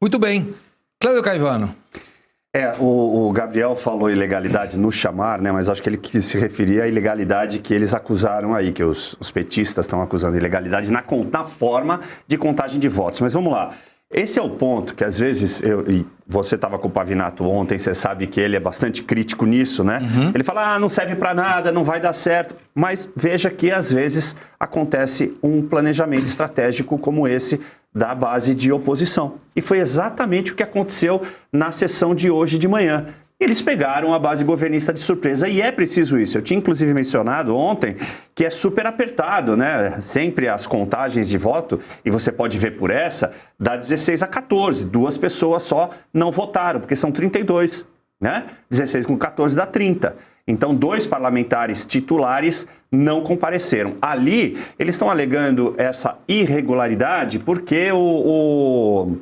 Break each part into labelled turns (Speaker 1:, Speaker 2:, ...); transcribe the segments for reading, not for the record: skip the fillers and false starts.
Speaker 1: Muito bem. Cláudio Caivano.
Speaker 2: O Gabriel falou ilegalidade no chamar, né? Mas acho que ele quis se referir à ilegalidade que eles acusaram aí, que os petistas estão acusando ilegalidade na forma de contagem de votos. Mas vamos lá. Esse é o ponto que às vezes, e você estava com o Pavinato ontem, você sabe que ele é bastante crítico nisso, né? Ele fala, não serve para nada, não vai dar certo. Mas veja que às vezes acontece um planejamento estratégico como esse da base de oposição. E foi exatamente o que aconteceu na sessão de hoje de manhã. Eles pegaram a base governista de surpresa e é preciso isso. Eu tinha inclusive mencionado ontem que é super apertado, né? Sempre as contagens de voto, e você pode ver por essa, dá 16 a 14. 2 pessoas só não votaram, porque são 32, né? 16 com 14 dá 30. Então, 2 parlamentares titulares não compareceram. Ali, eles estão alegando essa irregularidade porque o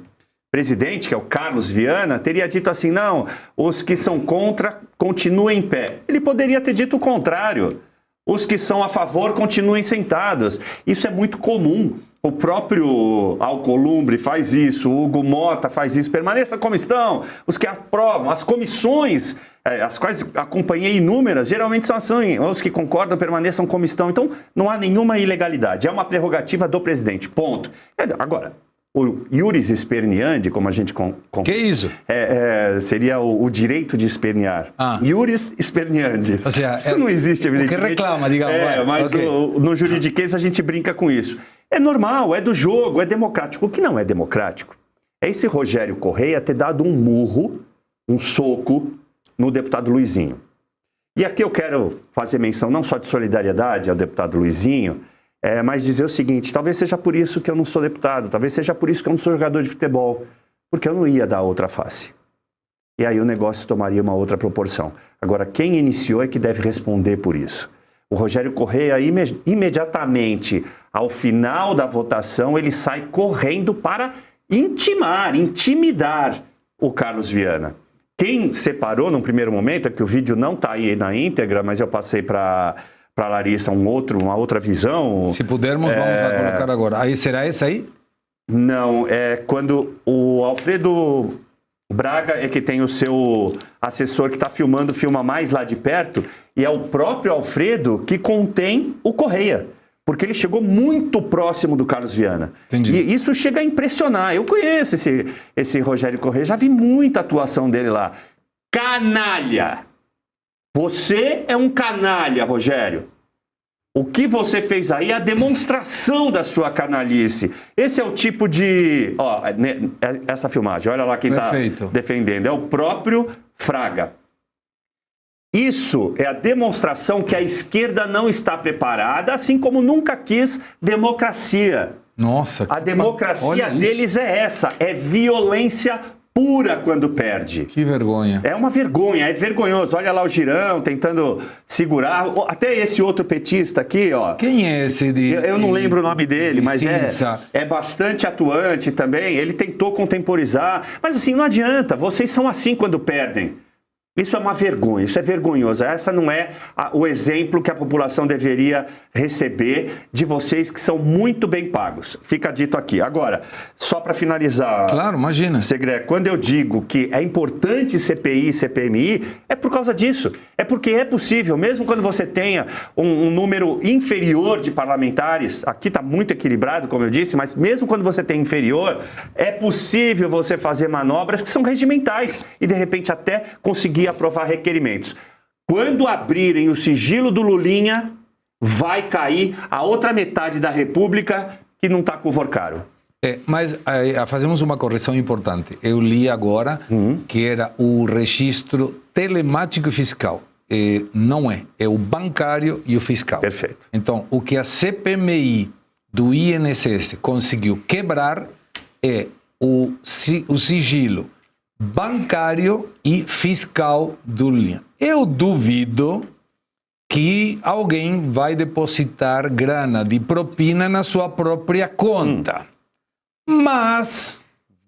Speaker 2: presidente, que é o Carlos Viana, teria dito assim, não, os que são contra continuem em pé. Ele poderia ter dito o contrário. Os que são a favor continuem sentados. Isso é muito comum. O próprio Alcolumbre faz isso, o Hugo Mota faz isso, permaneça como estão. Os que aprovam, as comissões, as quais acompanhei inúmeras, geralmente são assim, os que concordam permaneçam como estão. Então, não há nenhuma ilegalidade, é uma prerrogativa do presidente, ponto. Agora, o iuris esperneandi, como a gente...
Speaker 1: Que isso?
Speaker 2: Seria o direito de espernear. Iuris esperneandi.
Speaker 1: Ou seja,
Speaker 2: isso não existe, evidentemente.
Speaker 1: O que reclama, digamos.
Speaker 2: Mas
Speaker 1: okay.
Speaker 2: No juridiquês a gente brinca com isso. É normal, é do jogo, é democrático. O que não é democrático é esse Rogério Correia ter dado um murro, um soco no deputado Luizinho. E aqui eu quero fazer menção não só de solidariedade ao deputado Luizinho, mas dizer o seguinte, talvez seja por isso que eu não sou deputado, talvez seja por isso que eu não sou jogador de futebol, porque eu não ia dar outra face. E aí o negócio tomaria uma outra proporção. Agora, quem iniciou é que deve responder por isso. O Rogério Correia, imediatamente ao final da votação, ele sai correndo para intimidar o Carlos Viana. Quem separou num primeiro momento, é que o vídeo não está aí na íntegra, mas eu passei para Larissa uma outra visão.
Speaker 1: Se pudermos, vamos colocar agora. Aí será esse aí?
Speaker 2: Não, é quando o Alfredo Braga é que tem o seu assessor que está filmando, filma mais lá de perto, e é o próprio Alfredo que contém o Correia, porque ele chegou muito próximo do Carlos Viana.
Speaker 1: Entendi.
Speaker 2: E isso chega a impressionar. Eu conheço esse Rogério Correia, já vi muita atuação dele lá. Canalha! Você é um canalha, Rogério. O que você fez aí é a demonstração da sua canalice. Esse é o tipo de... essa filmagem, olha lá quem está defendendo. É o próprio Fraga. Isso é a demonstração que a esquerda não está preparada, assim como nunca quis democracia.
Speaker 1: Nossa.
Speaker 2: A democracia deles é essa, é violência pura quando perde.
Speaker 1: Que vergonha.
Speaker 2: É uma vergonha, é vergonhoso. Olha lá o Girão tentando segurar. Até esse outro petista aqui, ó.
Speaker 1: Quem é esse?
Speaker 2: Eu não lembro o nome dele, mas é bastante atuante também. Ele tentou contemporizar. Mas assim, não adianta. Vocês são assim quando perdem. Isso é uma vergonha, isso é vergonhoso. Essa não é o exemplo que a população deveria receber de vocês que são muito bem pagos. Fica dito aqui. Agora, só para finalizar...
Speaker 1: Claro, imagina.
Speaker 2: Segredo, quando eu digo que é importante CPI e CPMI, é por causa disso. É porque é possível, mesmo quando você tenha um número inferior de parlamentares, aqui está muito equilibrado, como eu disse, mas mesmo quando você tem inferior, é possível você fazer manobras que são regimentais e, de repente, até conseguir aprovar requerimentos. Quando abrirem o sigilo do Lulinha, vai cair a outra metade da República que não está com o Vorcaro.
Speaker 1: Mas fazemos uma correção importante. Eu li agora que era o registro telemático e fiscal. Não é o bancário e o fiscal.
Speaker 2: Perfeito.
Speaker 1: Então, o que a CPMI do INSS conseguiu quebrar é o sigilo bancário e fiscal do Lulinha. Eu duvido que alguém vai depositar grana de propina na sua própria conta. Mas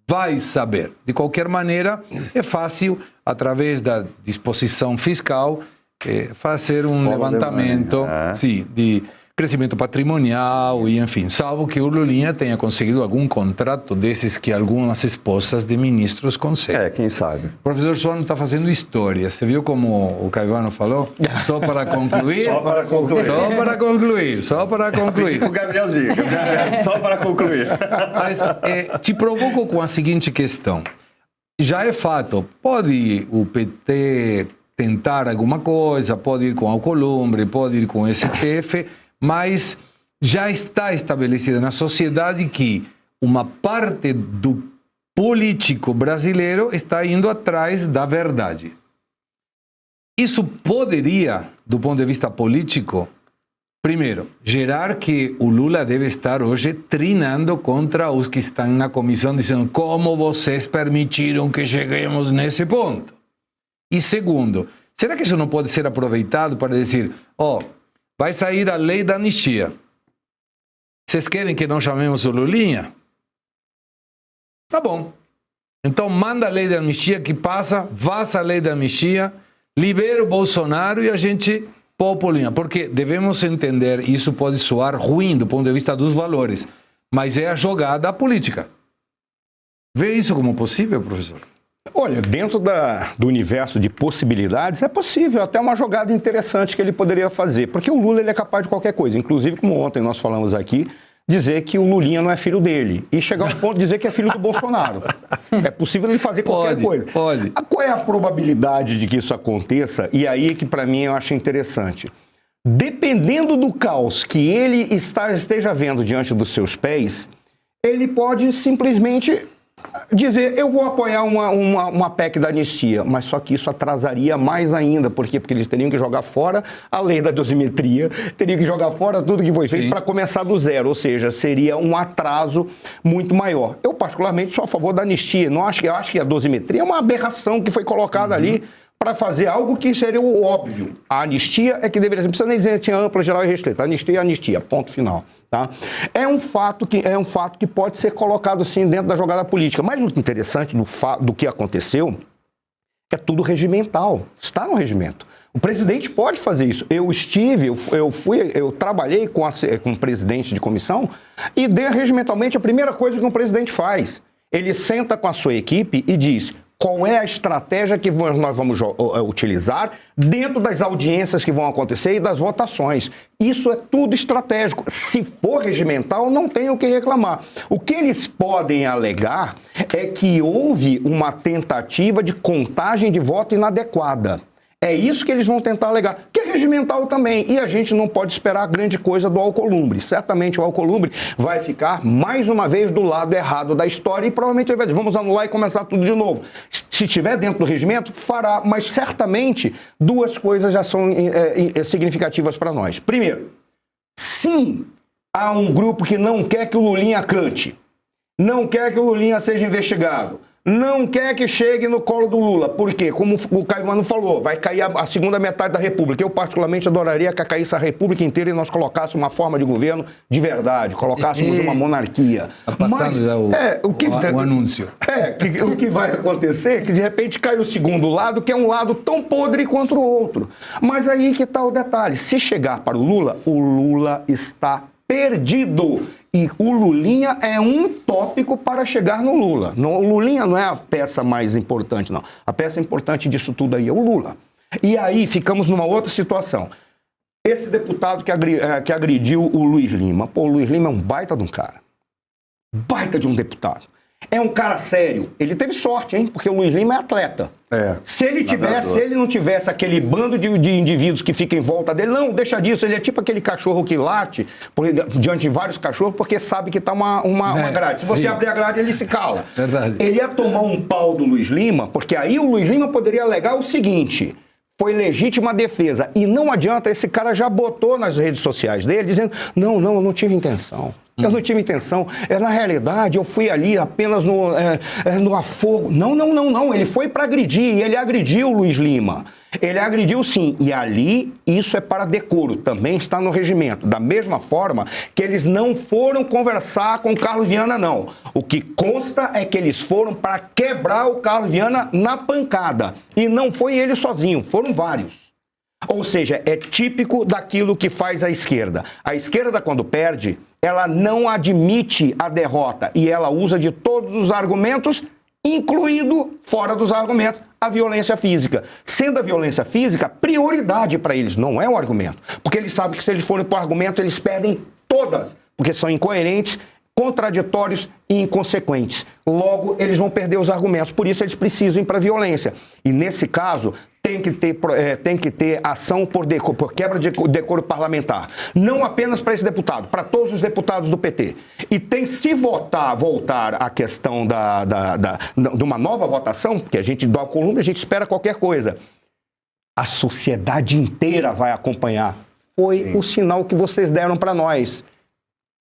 Speaker 1: vai saber. De qualquer maneira, é fácil, através da disposição fiscal, fazer um levantamento crescimento patrimonial e, enfim, salvo que o Lulinha tenha conseguido algum contrato desses que algumas esposas de ministros conseguem.
Speaker 2: Quem sabe.
Speaker 1: O professor Suano está fazendo história. Você viu como o Caivano falou? Só para concluir?
Speaker 2: Só para concluir.
Speaker 1: Só para concluir. Só para concluir.
Speaker 2: O Gabrielzinho. Só para concluir.
Speaker 1: Mas te provoco com a seguinte questão. Já é fato, pode o PT tentar alguma coisa, pode ir com Alcolumbre, pode ir com STF, mas já está estabelecida na sociedade que uma parte do político brasileiro está indo atrás da verdade. Isso poderia, do ponto de vista político, primeiro, gerar que o Lula deve estar hoje trinando contra os que estão na comissão, dizendo como vocês permitiram que cheguemos nesse ponto. E segundo, será que isso não pode ser aproveitado para dizer, vai sair a lei da anistia. Vocês querem que não chamemos o Lulinha? Tá bom. Então manda a lei da anistia que passa, vaza a lei da anistia, libera o Bolsonaro e a gente poupa o Lulinha. Porque devemos entender, isso pode soar ruim do ponto de vista dos valores, mas é a jogada política. Vê isso como possível, professor?
Speaker 3: Olha, dentro do universo de possibilidades, é possível, até uma jogada interessante que ele poderia fazer, porque o Lula ele é capaz de qualquer coisa, inclusive, como ontem nós falamos aqui, dizer que o Lulinha não é filho dele, e chegar ao ponto de dizer que é filho do Bolsonaro. É possível ele fazer qualquer coisa.
Speaker 1: Pode.
Speaker 3: Qual é a probabilidade de que isso aconteça? E aí que, para mim, eu acho interessante. Dependendo do caos que ele esteja vendo diante dos seus pés, ele pode simplesmente dizer, eu vou apoiar uma PEC da anistia, mas só que isso atrasaria mais ainda. Por quê? Porque eles teriam que jogar fora a lei da dosimetria, teriam que jogar fora tudo que foi feito para começar do zero, ou seja, seria um atraso muito maior. Eu, particularmente, sou a favor da anistia. Eu acho que a dosimetria é uma aberração que foi colocada ali para fazer algo que seria o óbvio. A anistia é que deveria ser, não precisa nem dizer que tinha ampla, geral e restrita. Anistia é anistia, ponto final. Tá? É um fato que pode ser colocado sim dentro da jogada política. Mas o interessante do que aconteceu é tudo regimental. Está no regimento. O presidente pode fazer isso. Eu trabalhei com o presidente de comissão e regimentalmente a primeira coisa que um presidente faz, ele senta com a sua equipe e diz: qual é a estratégia que nós vamos utilizar dentro das audiências que vão acontecer e das votações. Isso é tudo estratégico. Se for regimental, não tem o que reclamar. O que eles podem alegar é que houve uma tentativa de contagem de voto inadequada. É isso que eles vão tentar alegar, que é regimental também. E a gente não pode esperar grande coisa do Alcolumbre. Certamente o Alcolumbre vai ficar, mais uma vez, do lado errado da história e provavelmente ele vai dizer, vamos anular e começar tudo de novo. Se estiver dentro do regimento, fará. Mas certamente duas coisas já são significativas para nós. Primeiro, sim, há um grupo que não quer que o Lulinha cante, não quer que o Lulinha seja investigado, não quer que chegue no colo do Lula. Por quê? Como o Caivano falou, vai cair a segunda metade da República. Eu, particularmente, adoraria que caísse a República inteira e nós colocássemos uma forma de governo de verdade, colocássemos uma monarquia.
Speaker 1: Está passando já o anúncio.
Speaker 3: O que vai acontecer é que, de repente, cai o segundo lado, que é um lado tão podre quanto o outro. Mas aí que está o detalhe. Se chegar para o Lula está perdido. E o Lulinha é um tópico para chegar no Lula. O Lulinha não é a peça mais importante, não. A peça importante disso tudo aí é o Lula. E aí ficamos numa outra situação. Esse deputado que agrediu o Luiz Lima. Pô, o Luiz Lima é um baita de um cara. Baita de um deputado. É um cara sério. Ele teve sorte, hein? Porque o Luiz Lima é atleta. Se ele não tivesse aquele bando de indivíduos que ficam em volta dele, não, deixa disso, ele é tipo aquele cachorro que late diante de vários cachorros porque sabe que tá uma grade. Se você abrir a grade, ele se cala.
Speaker 1: Verdade.
Speaker 3: Ele ia tomar um pau do Luiz Lima, porque aí o Luiz Lima poderia alegar o seguinte: foi legítima defesa. E não adianta, esse cara já botou nas redes sociais dele, dizendo, não, eu não tive intenção. Eu não tive intenção. Na realidade, eu fui ali apenas no afogo. Não. Ele foi para agredir e ele agrediu o Luiz Lima. Ele agrediu sim. E ali, isso é para decoro. Também está no regimento. Da mesma forma que eles não foram conversar com o Carlos Viana, não. O que consta é que eles foram para quebrar o Carlos Viana na pancada. E não foi ele sozinho, foram vários. Ou seja, é típico daquilo que faz a esquerda. A esquerda, quando perde, ela não admite a derrota e ela usa de todos os argumentos, incluindo, fora dos argumentos, a violência física. Sendo a violência física prioridade para eles, não é um argumento. Porque eles sabem que se eles forem para o argumento, eles perdem todas, porque são incoerentes, contraditórios e inconsequentes. Logo, eles vão perder os argumentos. Por isso, eles precisam ir para a violência. E, nesse caso, tem que ter ação por quebra de decoro parlamentar. Não apenas para esse deputado, para todos os deputados do PT. E tem, se voltar à questão de uma nova votação, porque a gente, do Alcolumbre, a gente espera qualquer coisa. A sociedade inteira vai acompanhar. Foi o sinal que vocês deram para nós.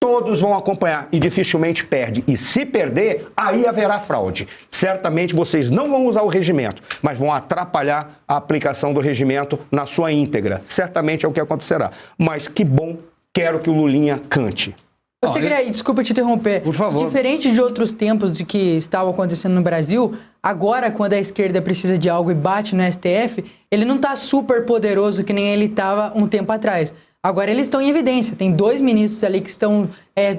Speaker 3: Todos vão acompanhar e dificilmente perde. E se perder, aí haverá fraude. Certamente vocês não vão usar o regimento, mas vão atrapalhar a aplicação do regimento na sua íntegra. Certamente é o que acontecerá. Mas que bom, quero que o Lulinha cante.
Speaker 4: Você queria, desculpa te interromper.
Speaker 1: Por favor.
Speaker 4: Diferente de outros tempos de que estavam acontecendo no Brasil, agora quando a esquerda precisa de algo e bate no STF, ele não está super poderoso que nem ele estava um tempo atrás. Agora eles estão em evidência, tem 2 ministros ali que estão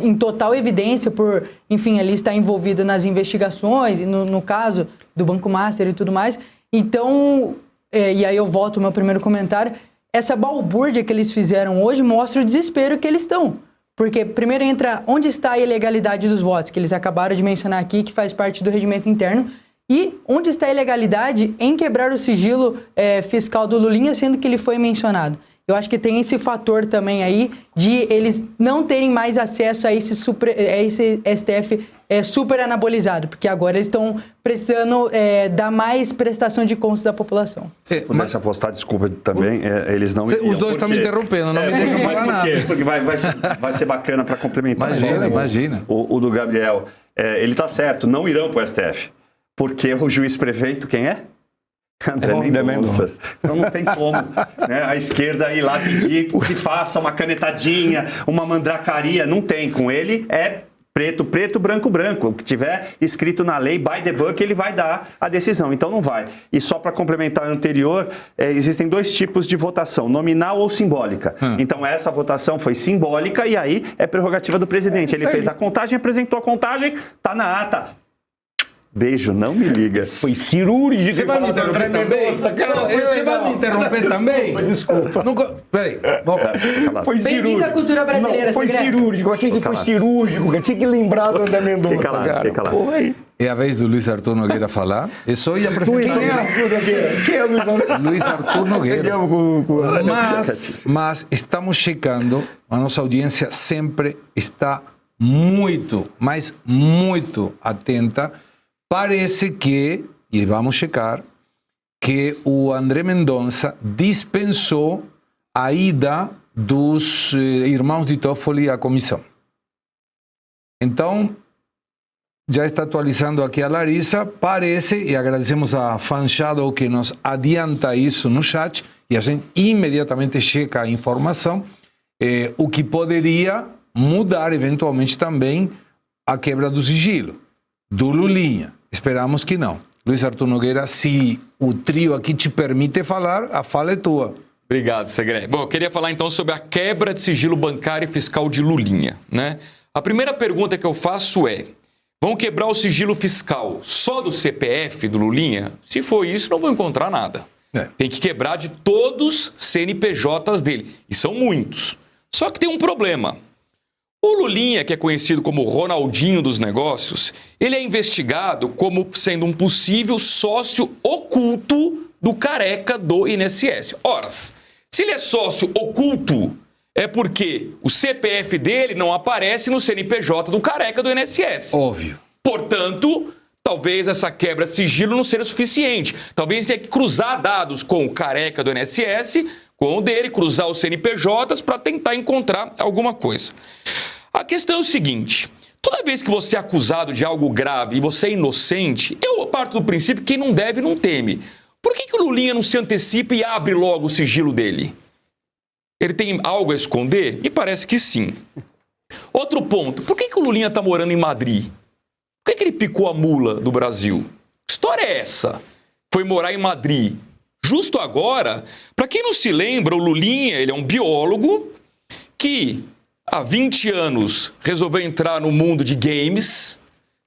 Speaker 4: em total evidência por, enfim, ali estar envolvido nas investigações, no caso do Banco Master e tudo mais. Então, e aí eu volto ao meu primeiro comentário, essa balbúrdia que eles fizeram hoje mostra o desespero que eles estão. Porque primeiro entra onde está a ilegalidade dos votos, que eles acabaram de mencionar aqui, que faz parte do regimento interno, e onde está a ilegalidade em quebrar o sigilo fiscal do Lulinha, sendo que ele foi mencionado. Eu acho que tem esse fator também aí de eles não terem mais acesso a esse STF super anabolizado, porque agora eles estão precisando dar mais prestação de contas à população.
Speaker 2: Se pudesse apostar, desculpa também, eles não iriam.
Speaker 1: Os dois estão me interrompendo, não me deixam falar nada.
Speaker 2: Porque vai ser bacana para complementar.
Speaker 1: Imagina.
Speaker 2: O do Gabriel, ele está certo, não irão para o STF, porque o juiz prefeito, quem é? André Mendonça. Então não tem como, né? A esquerda ir lá pedir que faça uma canetadinha, uma mandracaria, não tem. Com ele é preto, preto, branco, branco. O que tiver escrito na lei, by the book, ele vai dar a decisão. Então não vai. E só para complementar o anterior, existem 2 tipos de votação, nominal ou simbólica. Então essa votação foi simbólica e aí é prerrogativa do presidente. Ele fez a contagem, apresentou a contagem, tá na ata. Beijo, não me liga.
Speaker 3: Foi cirúrgico.
Speaker 1: Você vai me interromper também? Você vai me interromper também?
Speaker 3: Desculpa.
Speaker 1: Peraí.
Speaker 3: Foi
Speaker 4: Bem-vindo à cultura brasileira,
Speaker 3: não, foi
Speaker 4: Segredo.
Speaker 3: cirúrgico. Aqui que foi cirúrgico. Tinha que lembrar do André Mendonça, cara.
Speaker 2: Fica lá.
Speaker 1: É a vez do Luiz Arthur Nogueira falar. Eu só ia apresentar.
Speaker 3: Quem é o Luiz Arthur?
Speaker 1: Luiz Arthur Nogueira. Mas estamos checando, a nossa audiência sempre está muito, mas muito atenta. Parece que, e vamos checar, que o André Mendonça dispensou a ida dos irmãos de Toffoli à comissão. Então, já está atualizando aqui a Larissa, parece, e agradecemos a Fanchado que nos adianta isso no chat, e a gente imediatamente checa a informação, o que poderia mudar eventualmente também a quebra do sigilo do Lulinha. Esperamos que não. Luiz Arthur Nogueira, se o trio aqui te permite falar, a fala é tua.
Speaker 5: Obrigado, Segredo. Bom, eu queria falar então sobre a quebra de sigilo bancário e fiscal de Lulinha, né? A primeira pergunta que eu faço é: vão quebrar o sigilo fiscal só do CPF do Lulinha? Se for isso, não vão encontrar nada. Tem que quebrar de todos os CNPJs dele. E são muitos. Só que tem um problema. O Lulinha, que é conhecido como Ronaldinho dos negócios, ele é investigado como sendo um possível sócio oculto do Careca do INSS. Ora, se ele é sócio oculto, é porque o CPF dele não aparece no CNPJ do Careca do INSS.
Speaker 1: Óbvio.
Speaker 5: Portanto, talvez essa quebra de sigilo não seja suficiente. Talvez tenha que cruzar dados com o Careca do INSS, com o dele, cruzar os CNPJs para tentar encontrar alguma coisa. A questão é o seguinte: toda vez que você é acusado de algo grave e você é inocente, eu parto do princípio que quem não deve não teme. Por que o Lulinha não se antecipa e abre logo o sigilo dele? Ele tem algo a esconder? Me parece que sim. Outro ponto: por que o Lulinha está morando em Madrid? Por que ele picou a mula do Brasil? Que história é essa? Foi morar em Madrid justo agora Para quem não se lembra, o Lulinha, ele é um biólogo que há 20 anos resolveu entrar no mundo de games,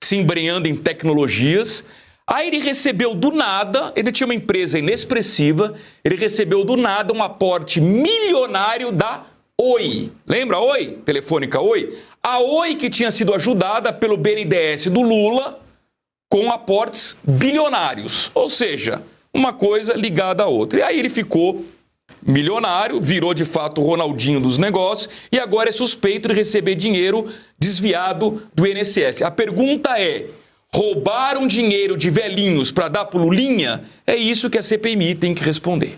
Speaker 5: se embrenhando em tecnologias. Aí ele recebeu do nada, ele tinha uma empresa inexpressiva, ele recebeu do nada um aporte milionário da Oi. Lembra a Oi? Telefônica Oi? A Oi que tinha sido ajudada pelo BNDES do Lula com aportes bilionários. Ou seja, uma coisa ligada à outra. E aí ele ficou milionário, virou de fato o Ronaldinho dos negócios e agora é suspeito de receber dinheiro desviado do INSS. A pergunta é: roubaram dinheiro de velhinhos para dar pro Lulinha? É isso que a CPMI tem que responder.